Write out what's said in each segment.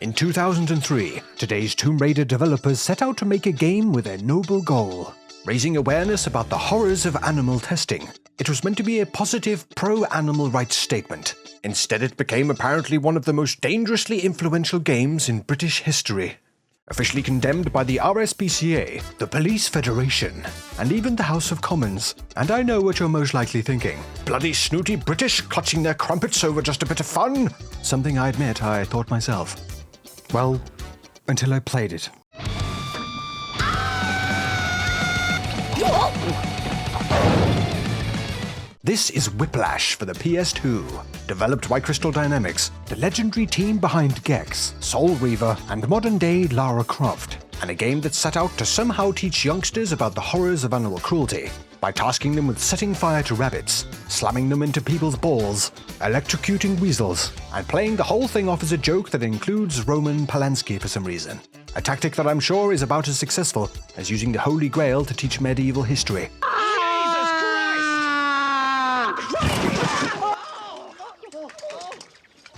In 2003, today's Tomb Raider developers set out to make a game with a noble goal: raising awareness about the horrors of animal testing. It was meant to be a positive pro-animal rights statement. Instead, it became apparently one of the most dangerously influential games in British history. Officially condemned by the RSPCA, the Police Federation, and even the House of Commons. And I know what you're most likely thinking. Bloody snooty British clutching their crumpets over just a bit of fun! Something I admit I thought myself. Well, until I played it. This is Whiplash for the PS2, developed by Crystal Dynamics, the legendary team behind Gex, Soul Reaver, and modern-day Lara Croft, and a game that set out to somehow teach youngsters about the horrors of animal cruelty by tasking them with setting fire to rabbits, slamming them into people's balls, electrocuting weasels, and playing the whole thing off as a joke that includes Roman Polanski for some reason. A tactic that I'm sure is about as successful as using the Holy Grail to teach medieval history.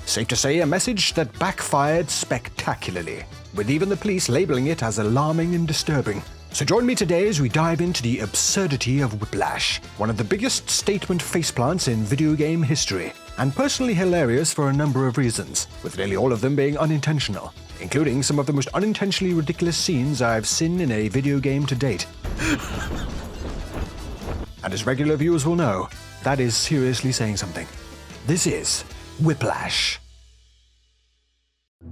Safe to say, a message that backfired spectacularly, with even the police labeling it as alarming and disturbing. So join me today as we dive into the absurdity of Whiplash, one of the biggest statement faceplants in video game history, and personally hilarious for a number of reasons, with nearly all of them being unintentional, including some of the most unintentionally ridiculous scenes I've seen in a video game to date. And as regular viewers will know, that is seriously saying something. This is Whiplash.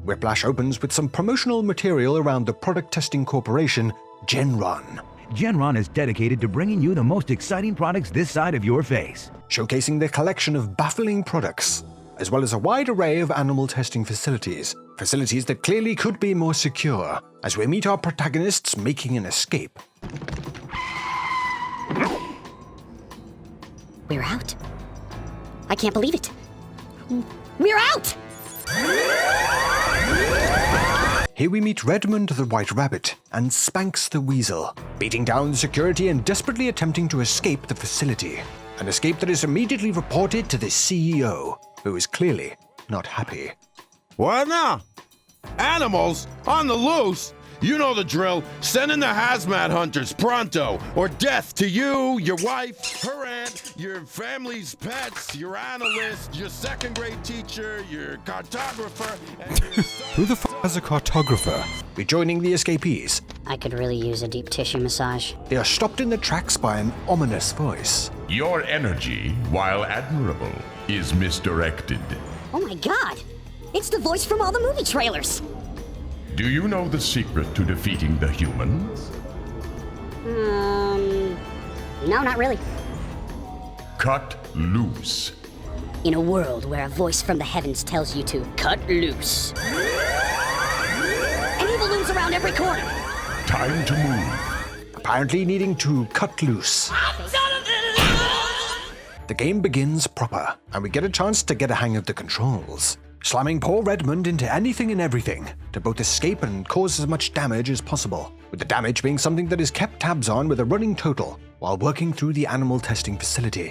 Whiplash opens with some promotional material around the product testing corporation, Genron. Genron is dedicated to bringing you the most exciting products this side of your face. Showcasing their collection of baffling products, as well as a wide array of animal testing facilities. Facilities that clearly could be more secure, as we meet our protagonists making an escape. We're out. I can't believe it. We're out! Here we meet Redmond the White Rabbit and Spanx the Weasel, beating down the security and desperately attempting to escape the facility. An escape that is immediately reported to the CEO, who is clearly not happy. What now? Animals? On the loose? You know the drill. Send in the hazmat hunters, pronto, or death to you, your wife, her aunt, your family's pets, your analyst, your second-grade teacher, your cartographer, and your Who the f*** has a cartographer? Rejoining the escapees, I could really use a deep tissue massage. they are stopped in their tracks by an ominous voice. Your energy, while admirable, is misdirected. Oh my god! It's the voice from all the movie trailers! Do you know the secret to defeating the humans? No, not really. Cut loose. In a world where a voice from the heavens tells you to cut loose. And evil looms around every corner. Time to move. Apparently needing to cut loose. The game begins proper, and we get a chance to get a hang of the controls, slamming poor Redmond into anything and everything to both escape and cause as much damage as possible, with the damage being something that is kept tabs on with a running total while working through the animal testing facility.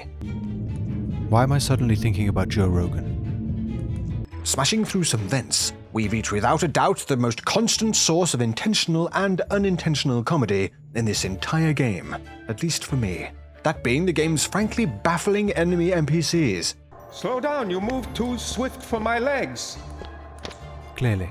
Why am I suddenly thinking about Joe Rogan? Smashing through some vents, we reach without a doubt the most constant source of intentional and unintentional comedy in this entire game, at least for me. That being the game's frankly baffling enemy NPCs. Slow down, you move too swift for my legs. Clearly.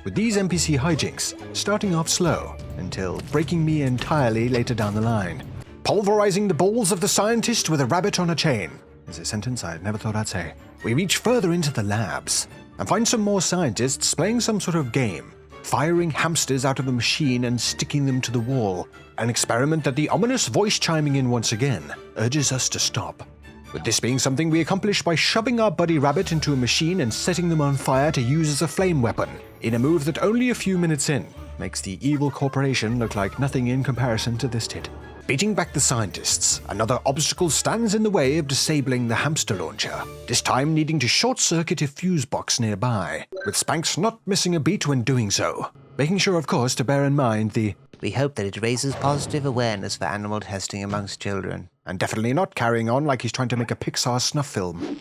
With these NPC hijinks starting off slow until breaking me entirely later down the line. Pulverizing the balls of the scientist with a rabbit on a chain is a sentence I never thought I'd say. We reach further into the labs and find some more scientists playing some sort of game, firing hamsters out of a machine and sticking them to the wall, an experiment that the ominous voice chiming in once again urges us to stop. With this being something we accomplish by shoving our buddy rabbit into a machine and setting them on fire to use as a flame weapon, in a move that only a few minutes in makes the evil corporation look like nothing in comparison to this tit. Beating back the scientists, another obstacle stands in the way of disabling the hamster launcher, this time needing to short-circuit a fuse box nearby, with Spanx not missing a beat when doing so, making sure of course to bear in mind the "We hope that it raises positive awareness for animal testing amongst children." and definitely not carrying on like he's trying to make a Pixar snuff film.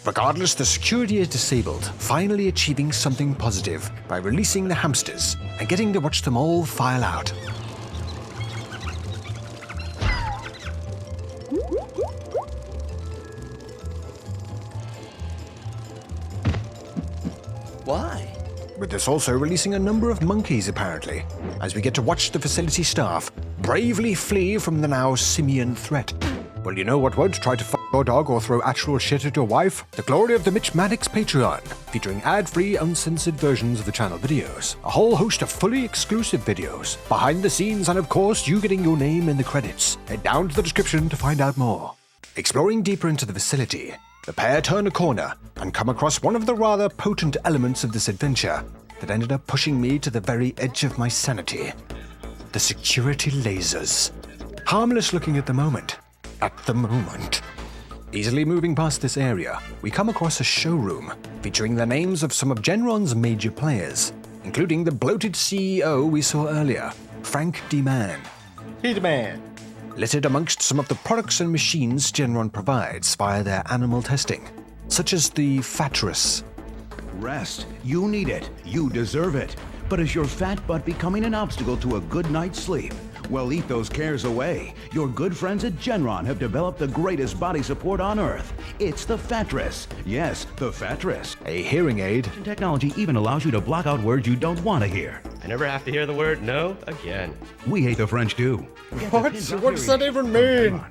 Regardless, the security is disabled, finally achieving something positive by releasing the hamsters and getting to watch them all file out. Why? With this also releasing a number of monkeys, apparently, as we get to watch the facility staff bravely flee from the now simian threat. Well, you know what won't try to fuck your dog or throw actual shit at your wife? The glory of the MitchManix Patreon, featuring ad-free, uncensored versions of the channel videos, a whole host of fully exclusive videos, behind the scenes, and of course, you getting your name in the credits. Head down to the description to find out more. Exploring deeper into the facility, the pair turn a corner and come across one of the rather potent elements of this adventure that ended up pushing me to the very edge of my sanity. The security lasers. Harmless looking at the moment. Easily moving past this area, we come across a showroom featuring the names of some of Genron's major players, including the bloated CEO we saw earlier, Frank D. Mann. Hitman. Littered amongst some of the products and machines Genron provides via their animal testing, such as the Fattress. Rest. You need it. You deserve it. But is your fat butt becoming an obstacle to a good night's sleep? Well, eat those cares away. Your good friends at Genron have developed the greatest body support on Earth. It's the Fattress. Yes, the Fattress. A hearing aid. Technology even allows you to block out words you don't want to hear. I never have to hear the word no again. We hate the French too. What does that even mean?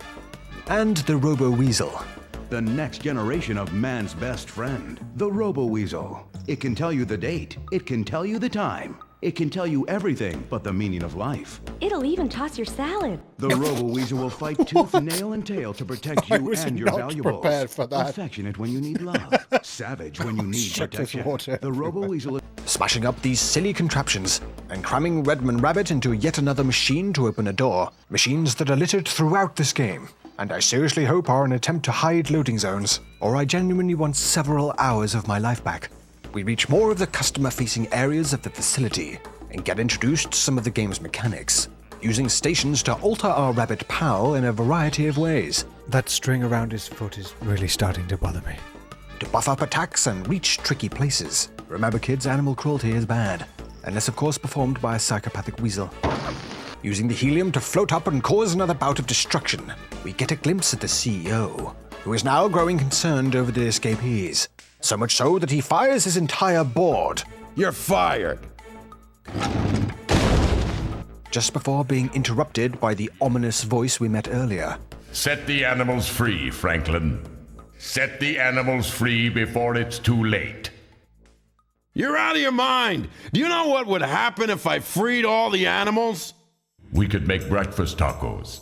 And the Robo-Weasel. The next generation of man's best friend, the Robo-Weasel. It can tell you the date. It can tell you the time. It can tell you everything but the meaning of life. It'll even toss your salad. The Robo-Weasel will fight tooth, nail, and tail to protect you and your valuables. Prepared for that. Affectionate when you need love. Savage when you need protection. The Robo-Weasel... Smashing up these silly contraptions and cramming Redman Rabbit into yet another machine to open a door. Machines that are littered throughout this game, and I seriously hope are an attempt to hide loading zones, or I genuinely want several hours of my life back. We reach more of the customer-facing areas of the facility and get introduced to some of the game's mechanics, using stations to alter our rabbit pal in a variety of ways. That string around his foot is really starting to bother me. To buff up attacks and reach tricky places. Remember kids, animal cruelty is bad, unless of course performed by a psychopathic weasel. Using the helium to float up and cause another bout of destruction, we get a glimpse at the CEO, who is now growing concerned over the escapees. So much so that he fires his entire board. You're fired. Just before being interrupted by the ominous voice we met earlier. Set the animals free, Franklin. Set the animals free before it's too late. You're out of your mind. Do you know what would happen if I freed all the animals? We could make breakfast tacos.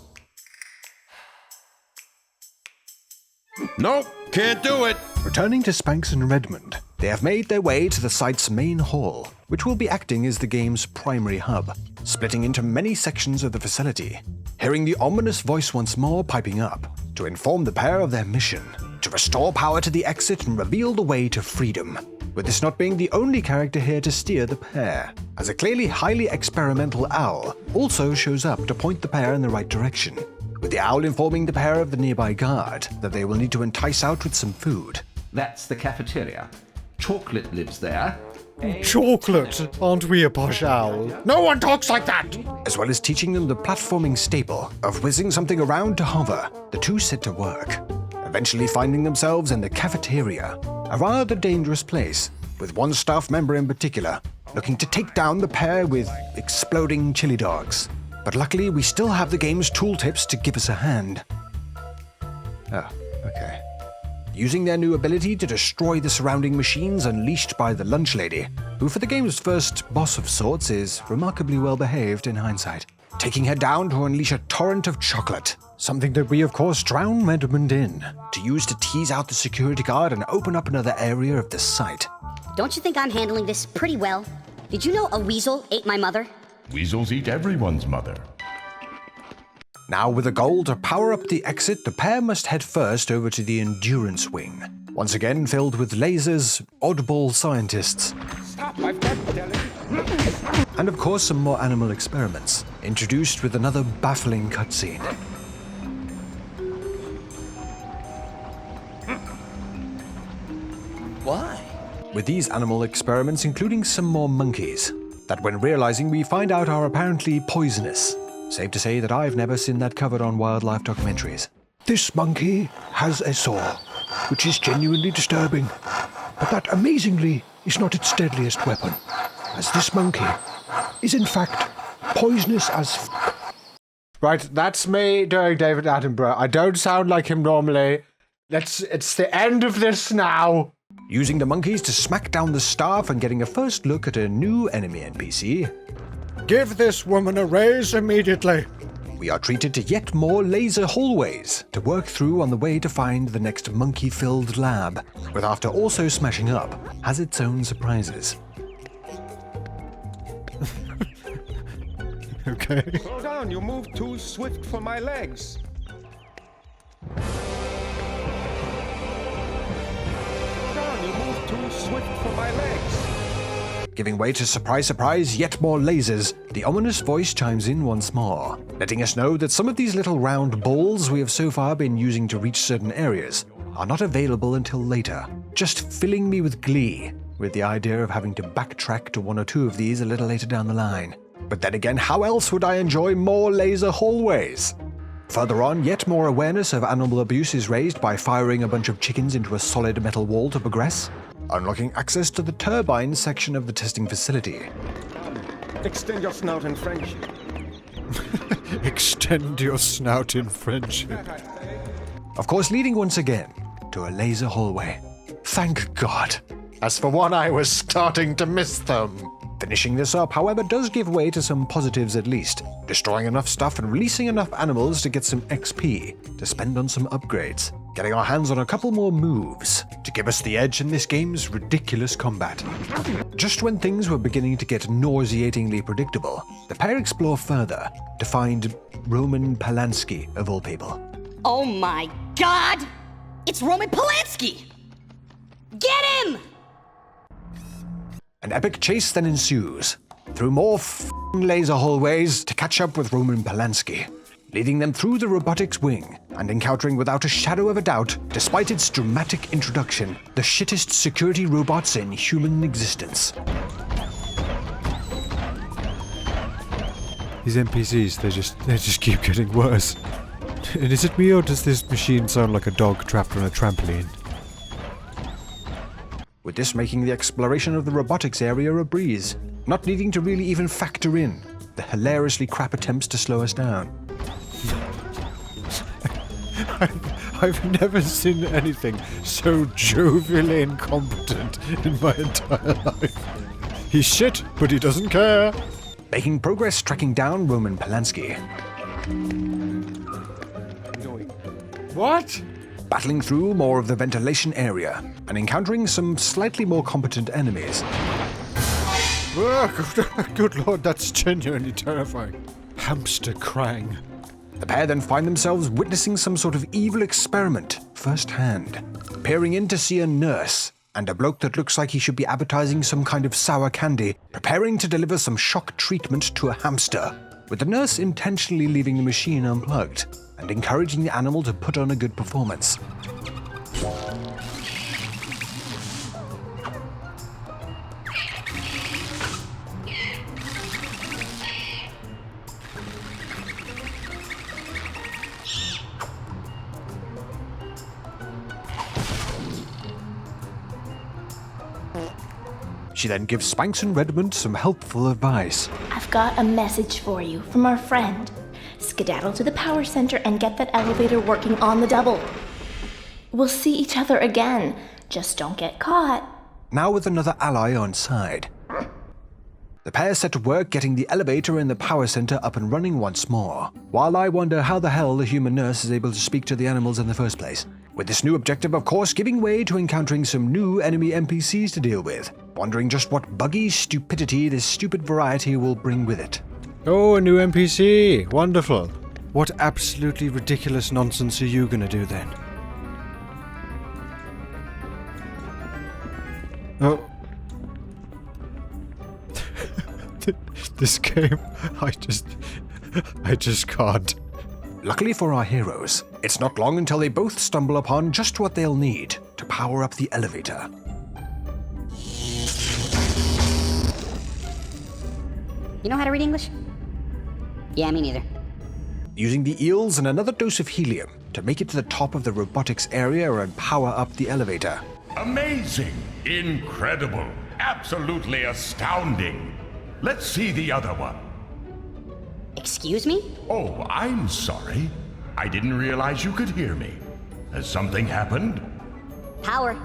Nope, can't do it. Returning to Spanx and Redmond, they have made their way to the site's main hall, which will be acting as the game's primary hub, splitting into many sections of the facility. Hearing the ominous voice once more piping up to inform the pair of their mission, to restore power to the exit and reveal the way to freedom, with this not being the only character here to steer the pair, as a clearly highly experimental owl also shows up to point the pair in the right direction, with the owl informing the pair of the nearby guard that they will need to entice out with some food. That's the cafeteria. Chocolate lives there. Chocolate? Aren't we a posh owl? No one talks like that! As well as teaching them the platforming staple of whizzing something around to hover, the two set to work, eventually finding themselves in the cafeteria, a rather dangerous place, with one staff member in particular looking to take down the pair with exploding chili dogs. But luckily, we still have the game's tooltips to give us a hand. Oh, okay. Using their new ability to destroy the surrounding machines unleashed by the lunch lady, who for the game's first boss of sorts is remarkably well behaved in hindsight. Taking her down to unleash a torrent of chocolate, something that we of course drown Redmond in, to use to tease out the security guard and open up another area of the site. Don't you think I'm handling this pretty well? Did you know a weasel ate my mother? Weasels eat everyone's mother. Now with a goal to power up the exit, the pair must head first over to the endurance wing, once again filled with lasers, oddball scientists, Stop, I've got delicate... and of course some more animal experiments, introduced with another baffling cutscene. Why? With these animal experiments, including some more monkeys, that when realizing we find out are apparently poisonous. Safe to say that I've never seen that covered on wildlife documentaries. This monkey has a saw, which is genuinely disturbing. But that, amazingly, is not its deadliest weapon, as this monkey is in fact poisonous as Right, that's me doing David Attenborough. I don't sound like him normally. It's the end of this now. Using the monkeys to smack down the staff and getting a first look at a new enemy NPC, Give this woman a raise immediately. we are treated to yet more laser hallways to work through on the way to find the next monkey-filled lab, which after also smashing up, has its own surprises. Okay. Slow down, you move too swift for my legs. Slow down, you move too swift for my legs. Giving way to surprise, yet more lasers, the ominous voice chimes in once more, letting us know that some of these little round balls we have so far been using to reach certain areas are not available until later, just filling me with glee with the idea of having to backtrack to one or two of these a little later down the line. But then again, how else would I enjoy more laser hallways? Further on, yet more awareness of animal abuse is raised by firing a bunch of chickens into a solid metal wall to progress, unlocking access to the turbine section of the testing facility. Extend your snout in friendship. Extend your snout in friendship. Of course, leading once again to a laser hallway. Thank God. As for one, I was starting to miss them. Finishing this up, however, does give way to some positives at least, destroying enough stuff and releasing enough animals to get some XP to spend on some upgrades, getting our hands on a couple more moves to give us the edge in this game's ridiculous combat. Just when things were beginning to get nauseatingly predictable, the pair explore further to find Roman Polanski, of all people. Oh my God! It's Roman Polanski! Get him! An epic chase then ensues, through more laser hallways to catch up with Roman Polanski, leading them through the robotics wing and encountering without a shadow of a doubt, despite its dramatic introduction, the shittest security robots in human existence. These NPCs, they just keep getting worse. And is it me or does this machine sound like a dog trapped on a trampoline? With this making the exploration of the robotics area a breeze, not needing to really even factor in the hilariously crap attempts to slow us down. I've never seen anything so jovially incompetent in my entire life. He's shit, but he doesn't care. Making progress tracking down Roman Polanski. What? Battling through more of the ventilation area and encountering some slightly more competent enemies. Oh, good lord, that's genuinely terrifying. Hamster Krang. The pair then find themselves witnessing some sort of evil experiment firsthand, peering in to see a nurse and a bloke that looks like he should be advertising some kind of sour candy, preparing to deliver some shock treatment to a hamster, with the nurse intentionally leaving the machine unplugged and encouraging the animal to put on a good performance. She then gives Spanx and Redmond some helpful advice. I've got a message for you from our friend. Skedaddle to the power center and get that elevator working on the double. We'll see each other again. Just don't get caught. Now with another ally on side. The pair set to work getting the elevator in the power center up and running once more, while I wonder how the hell the human nurse is able to speak to the animals in the first place. With this new objective, of course, giving way to encountering some new enemy NPCs to deal with, wondering just what buggy stupidity this stupid variety will bring with it. Oh, a new NPC! Wonderful. What absolutely ridiculous nonsense are you gonna do then? Oh. This game, I just can't. Luckily for our heroes, it's not long until they both stumble upon just what they'll need to power up the elevator. You know how to read English? Yeah, me neither. Using the eels and another dose of helium to make it to the top of the robotics area and power up the elevator. Amazing! Incredible! Absolutely astounding! Let's see the other one. Excuse me? Oh, I'm sorry. I didn't realize you could hear me. Has something happened? Power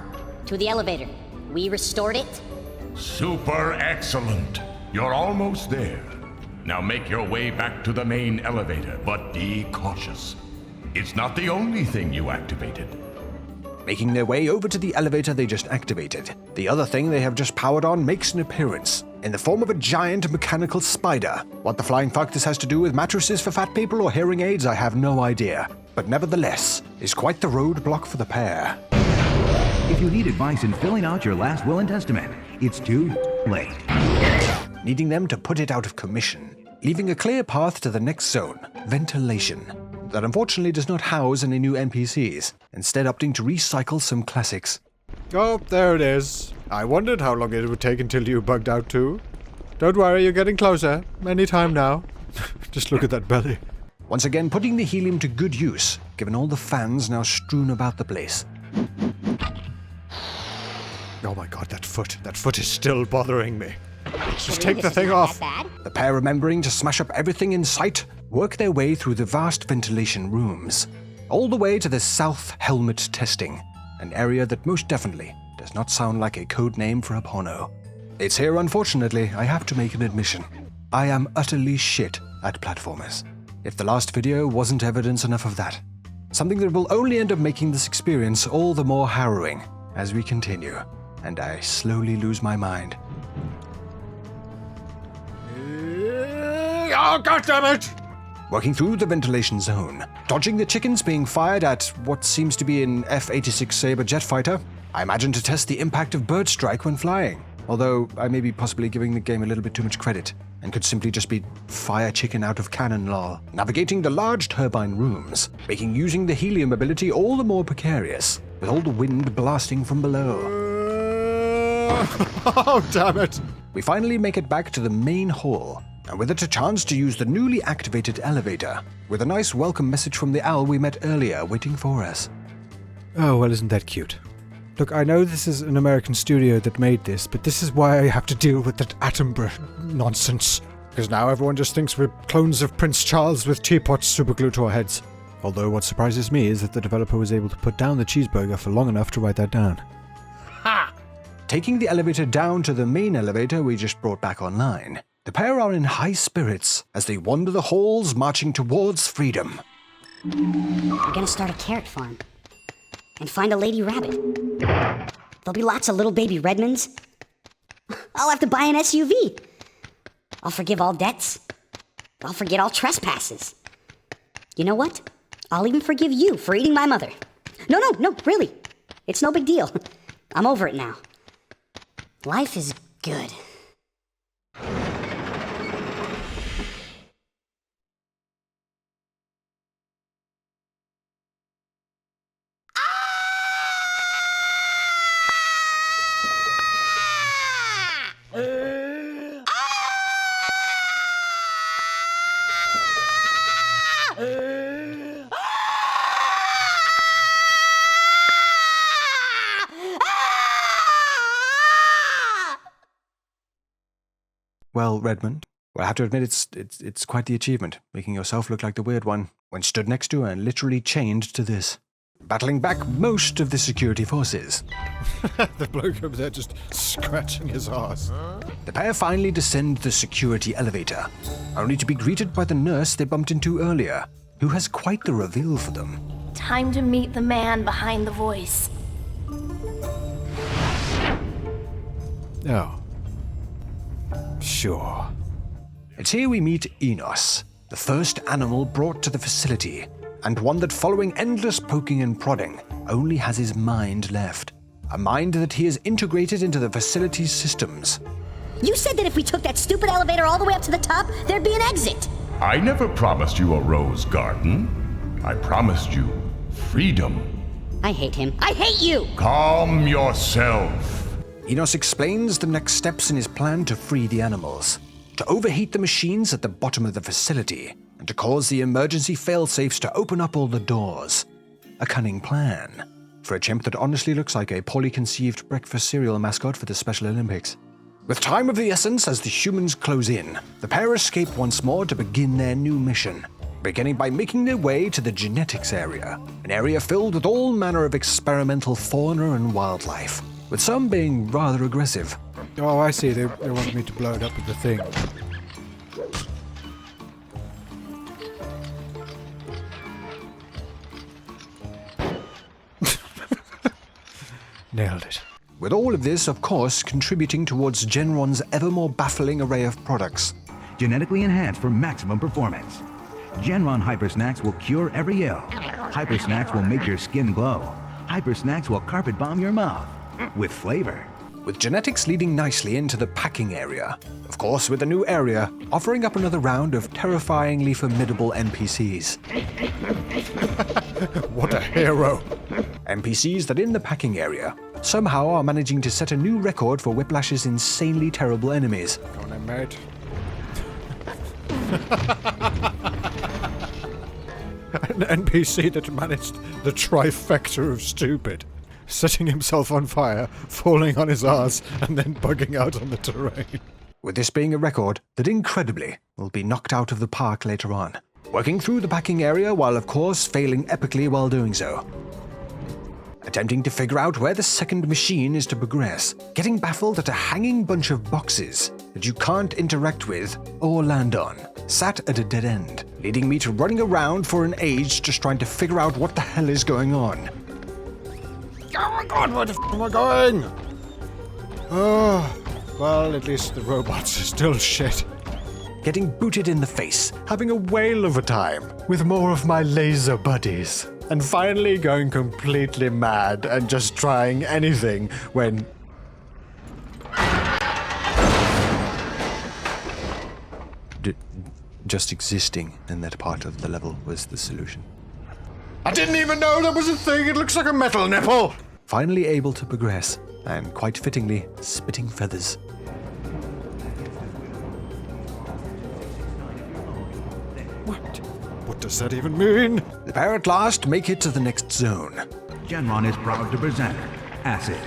to the elevator. We restored it. Super excellent. You're almost there. Now make your way back to the main elevator, but be cautious. It's not the only thing you activated. Making their way over to the elevator they just activated, the other thing they have just powered on makes an appearance, in the form of a giant mechanical spider. What the flying fuck this has to do with mattresses for fat people or hearing aids, I have no idea. But nevertheless, is quite the roadblock for the pair. If you need advice in filling out your last will and testament, it's too late. Needing them to put it out of commission, leaving a clear path to the next zone, ventilation, that unfortunately does not house any new NPCs, instead opting to recycle some classics. Oh, there it is. I wondered how long it would take until you bugged out too. Don't worry, you're getting closer. Any time now. Just look at that belly. Once again, putting the helium to good use, given all the fans now strewn about the place. Oh my god, that foot is still bothering me. Just take the thing off. The pair, remembering to smash up everything in sight, work their way through the vast ventilation rooms, all the way to the South Helmet Testing, an area that most definitely does not sound like a code name for a porno. It's here, unfortunately, I have to make an admission. I am utterly shit at platformers. If the last video wasn't evidence enough of that. Something that will only end up making this experience all the more harrowing as we continue, and I slowly lose my mind. Oh, goddammit! Working through the ventilation zone, dodging the chickens being fired at what seems to be an F-86 Sabre jet fighter, I imagine to test the impact of bird strike when flying, although I may be possibly giving the game a little bit too much credit, and could simply just be fire chicken out of cannon lol. Navigating the large turbine rooms, making using the helium ability all the more precarious, with all the wind blasting from below. Oh, damn it! We finally make it back to the main hall, and with it a chance to use the newly activated elevator, with a nice welcome message from the owl we met earlier waiting for us. Oh, well, isn't that cute? Look, I know this is an American studio that made this, but this is why I have to deal with that Attenborough nonsense. Because now everyone just thinks we're clones of Prince Charles with teapots superglued to our heads. Although what surprises me is that the developer was able to put down the cheeseburger for long enough to write that down. Ha! Taking the elevator down to the main elevator we just brought back online, the pair are in high spirits as they wander the halls marching towards freedom. We're gonna start a carrot farm. And find a lady rabbit. There'll be lots of little baby Redmonds. I'll have to buy an SUV. I'll forgive all debts. I'll forget all trespasses. You know what? I'll even forgive you for eating my mother. No, really. It's no big deal. I'm over it now. Life is good. Well, Redmond, I have to admit it's quite the achievement, making yourself look like the weird one, when stood next to and literally chained to this. Battling back most of the security forces. The bloke over there just scratching his arse. The pair finally descend the security elevator, only to be greeted by the nurse they bumped into earlier, who has quite the reveal for them. Time to meet the man behind the voice. Oh. Sure. It's here we meet Enos, the first animal brought to the facility, and one that, following endless poking and prodding, only has his mind left. A mind that he has integrated into the facility's systems. You said that if we took that stupid elevator all the way up to the top, there'd be an exit. I never promised you a rose garden. I promised you freedom. I hate him. I hate you! Calm yourself. Enos explains the next steps in his plan to free the animals, to overheat the machines at the bottom of the facility and to cause the emergency failsafes to open up all the doors. A cunning plan for a chimp that honestly looks like a poorly conceived breakfast cereal mascot for the Special Olympics. With time of the essence as the humans close in, the pair escape once more to begin their new mission, beginning by making their way to the genetics area, an area filled with all manner of experimental fauna and wildlife, with some being rather aggressive. Oh, I see. They want me to blow it up with the thing. Nailed it. With all of this, of course, contributing towards Genron's ever more baffling array of products. Genetically enhanced for maximum performance. Genron Hyper Snacks will cure every ill. Hyper Snacks will make your skin glow. Hyper Snacks will carpet bomb your mouth. With flavor. With genetics leading nicely into the packing area. Of course, with the new area offering up another round of terrifyingly formidable NPCs. What a hero. NPCs that in the packing area somehow are managing to set a new record for Whiplash's insanely terrible enemies. Come on then, mate. An NPC that managed the trifecta of stupid. Setting himself on fire, falling on his arse, and then bugging out on the terrain. With this being a record that incredibly will be knocked out of the park later on. Working through the packing area while of course failing epically while doing so. Attempting to figure out where the second machine is to progress, getting baffled at a hanging bunch of boxes that you can't interact with or land on, sat at a dead end, leading me to running around for an age just trying to figure out what the hell is going on. Oh my god, where the f am I going? Oh, well, at least the robots are still shit. Getting booted in the face, having a whale of a time with more of my laser buddies. And finally going completely mad and just trying anything when... just existing in that part of the level was the solution. I didn't even know there was a thing. It looks like a metal nipple. Finally able to progress, and quite fittingly, spitting feathers. What does that even mean? The pair at last make it to the next zone. Genron is proud to present Acid.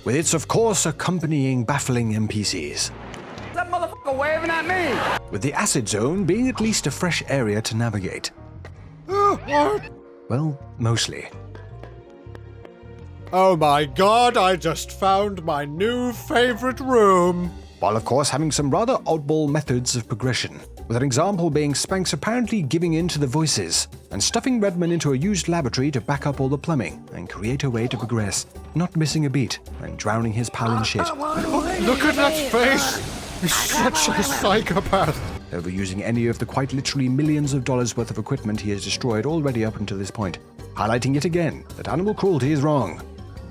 With its, of course, accompanying baffling NPCs. That motherfucker waving at me! With the acid zone being at least a fresh area to navigate. Well, mostly. Oh my god, I just found my new favorite room! While of course having some rather oddball methods of progression, with an example being Spanx apparently giving in to the voices, and stuffing Redman into a used laboratory to back up all the plumbing, and create a way to progress, not missing a beat, and drowning his pal in shit. Look at that face! He's such a psychopath! Overusing any of the quite literally millions of dollars worth of equipment he has destroyed already up until this point, highlighting yet again that animal cruelty is wrong.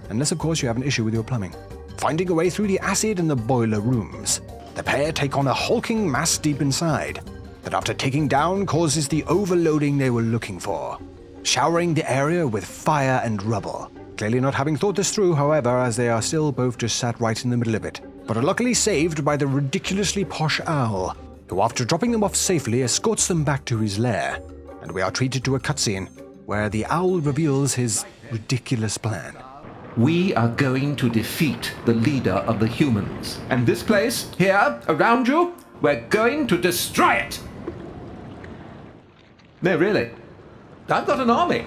Unless of course you have an issue with your plumbing. Finding a way through the acid in the boiler rooms, the pair take on a hulking mass deep inside, that after taking down causes the overloading they were looking for, showering the area with fire and rubble. Clearly not having thought this through, however, as they are still both just sat right in the middle of it, but are luckily saved by the ridiculously posh owl, who after dropping them off safely escorts them back to his lair, and we are treated to a cutscene where the owl reveals his ridiculous plan. We are going to defeat the leader of the humans. And this place, here, around you, we're going to destroy it! No, really. I've got an army.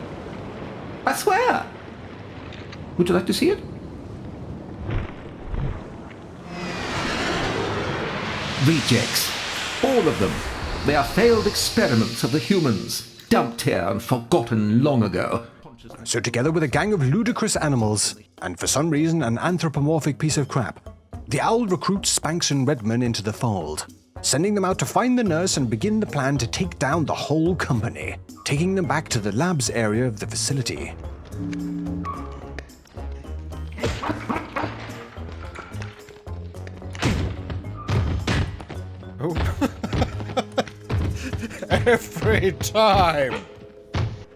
I swear. Would you like to see it? Rejects. All of them. They are failed experiments of the humans, dumped here and forgotten long ago. So together with a gang of ludicrous animals, and for some reason an anthropomorphic piece of crap, the owl recruits Spanx and Redman into the fold, sending them out to find the nurse and begin the plan to take down the whole company, taking them back to the labs area of the facility. Every time!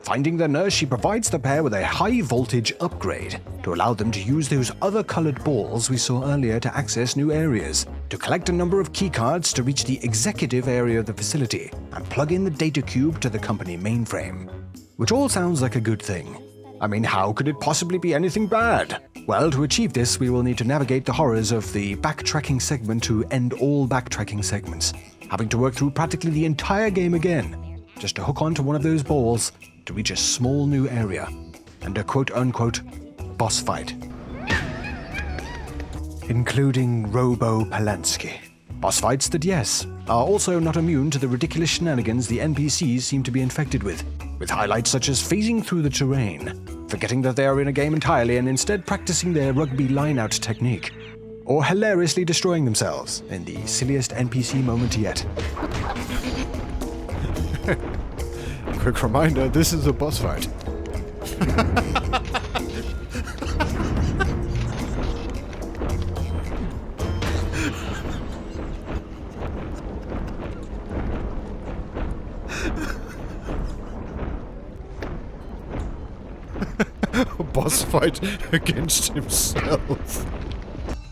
Finding the nurse, she provides the pair with a high-voltage upgrade, to allow them to use those other colored balls we saw earlier to access new areas, to collect a number of keycards to reach the executive area of the facility, and plug in the data cube to the company mainframe. Which all sounds like a good thing. I mean, how could it possibly be anything bad? Well, to achieve this, we will need to navigate the horrors of the backtracking segment to end all backtracking segments, having to work through practically the entire game again, just to hook onto one of those balls to reach a small new area, and a quote-unquote boss fight. Including Robo Polanski. Boss fights that, yes, are also not immune to the ridiculous shenanigans the NPCs seem to be infected with highlights such as phasing through the terrain, forgetting that they are in a game entirely and instead practicing their rugby line-out technique, or hilariously destroying themselves in the silliest NPC moment yet. Quick reminder, this is a boss fight. A boss fight against himself.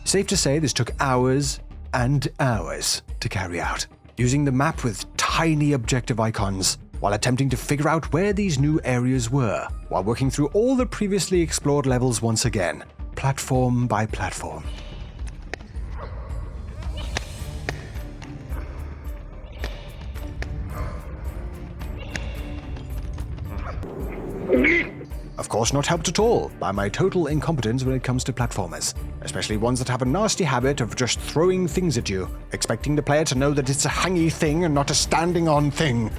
Safe to say this took hours and hours to carry out, using the map with tiny objective icons, while attempting to figure out where these new areas were, while working through all the previously explored levels once again, platform by platform. Of course, not helped at all by my total incompetence when it comes to platformers, especially ones that have a nasty habit of just throwing things at you, expecting the player to know that it's a hangy thing and not a standing-on thing.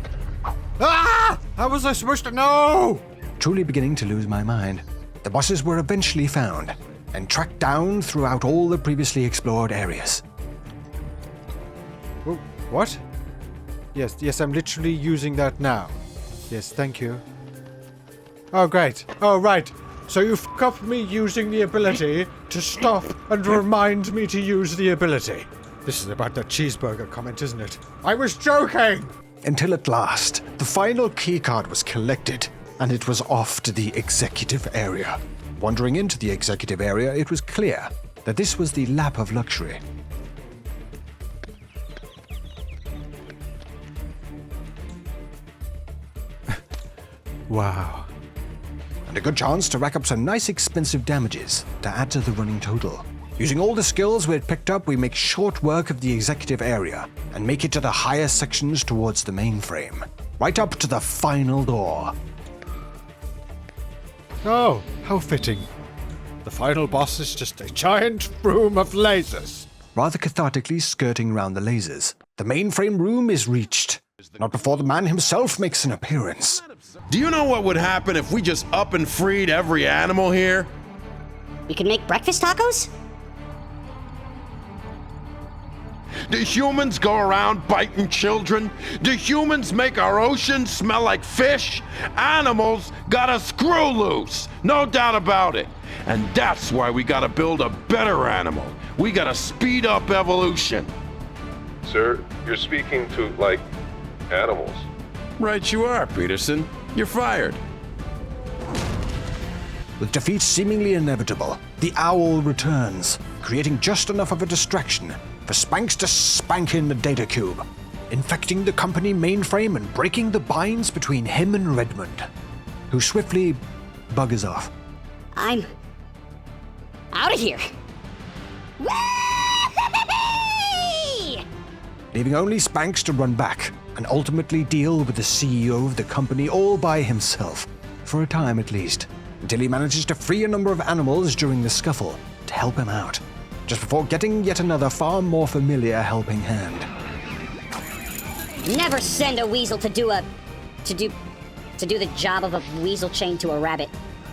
Ah! How was I supposed to know? Truly beginning to lose my mind. The bosses were eventually found and tracked down throughout all the previously explored areas. Oh, what? Yes, I'm literally using that now. Yes, thank you. Oh, great. Oh, right. So you f*** up me using the ability to stop and remind me to use the ability. This is about that cheeseburger comment, isn't it? I was joking! Until at last, the final keycard was collected, and it was off to the executive area. Wandering into the executive area, it was clear that this was the lap of luxury. Wow. And a good chance to rack up some nice expensive damages to add to the running total. Using all the skills we had picked up, we make short work of the executive area and make it to the higher sections towards the mainframe, right up to the final door. Oh, how fitting. The final boss is just a giant room of lasers. Rather cathartically skirting around the lasers, the mainframe room is reached. Not before the man himself makes an appearance. Do you know what would happen if we just up and freed every animal here? We could make breakfast tacos? Do humans go around biting children? Do humans make our oceans smell like fish? Animals gotta screw loose, no doubt about it. And that's why we gotta build a better animal. We gotta speed up evolution. Sir, you're speaking to, like, animals. Right you are, Peterson. You're fired. With defeat seemingly inevitable, the owl returns, creating just enough of a distraction for Spanx to spank in the data cube, infecting the company mainframe and breaking the binds between him and Redmond, who swiftly buggers off. I'm out of here. Leaving only Spanx to run back and ultimately deal with the CEO of the company all by himself, for a time at least, until he manages to free a number of animals during the scuffle to help him out, just before getting yet another far more familiar helping hand. Never send a weasel to do the job of a weasel chained to a rabbit.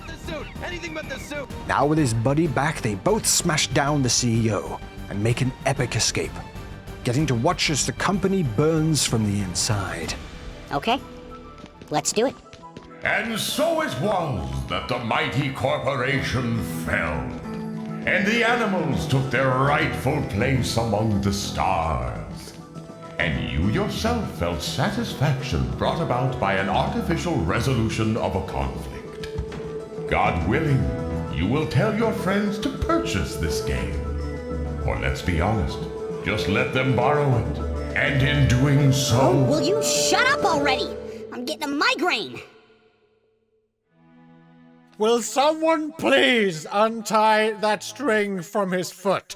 The suit! Anything but the suit! Now with his buddy back, they both smash down the CEO and make an epic escape, getting to watch as the company burns from the inside. Okay, let's do it. And so it was that the mighty corporation fell, and the animals took their rightful place among the stars. And you yourself felt satisfaction brought about by an artificial resolution of a conflict. God willing, you will tell your friends to purchase this game. Or let's be honest, just let them borrow it. And in doing so... Oh, will you shut up already? I'm getting a migraine. Will someone please untie that string from his foot?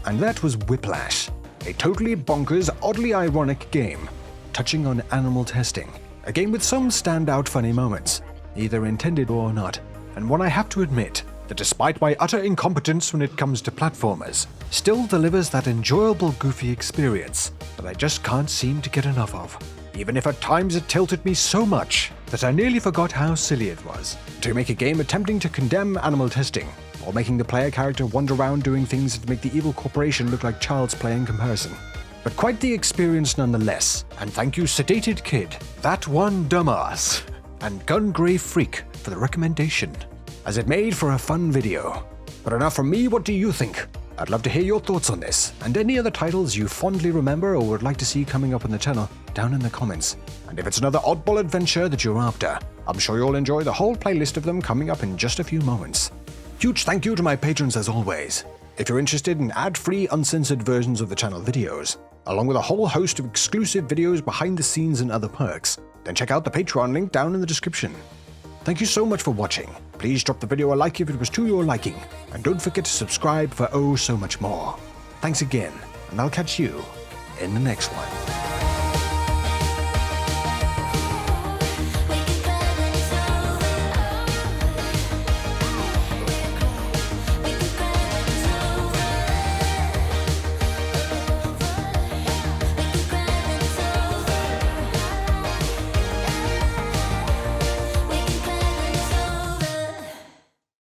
And that was Whiplash, a totally bonkers, oddly ironic game, touching on animal testing. A game with some standout funny moments, either intended or not, and one I have to admit that despite my utter incompetence when it comes to platformers, still delivers that enjoyable goofy experience that I just can't seem to get enough of. Even if at times it tilted me so much that I nearly forgot how silly it was. To make a game attempting to condemn animal testing, or making the player character wander around doing things that make the evil corporation look like child's play in comparison. But quite the experience nonetheless, and thank you Sedated Kid, That One Dumbass, and Gun Grey Freak for the recommendation, as it made for a fun video. But enough from me, what do you think? I'd love to hear your thoughts on this, and any other titles you fondly remember or would like to see coming up on the channel, down in the comments. And if it's another oddball adventure that you're after, I'm sure you'll enjoy the whole playlist of them coming up in just a few moments. Huge thank you to my patrons as always. If you're interested in ad-free, uncensored versions of the channel videos, along with a whole host of exclusive videos behind the scenes and other perks, then check out the Patreon link down in the description. Thank you so much for watching. Please drop the video a like if it was to your liking, and don't forget to subscribe for oh so much more. Thanks again, and I'll catch you in the next one.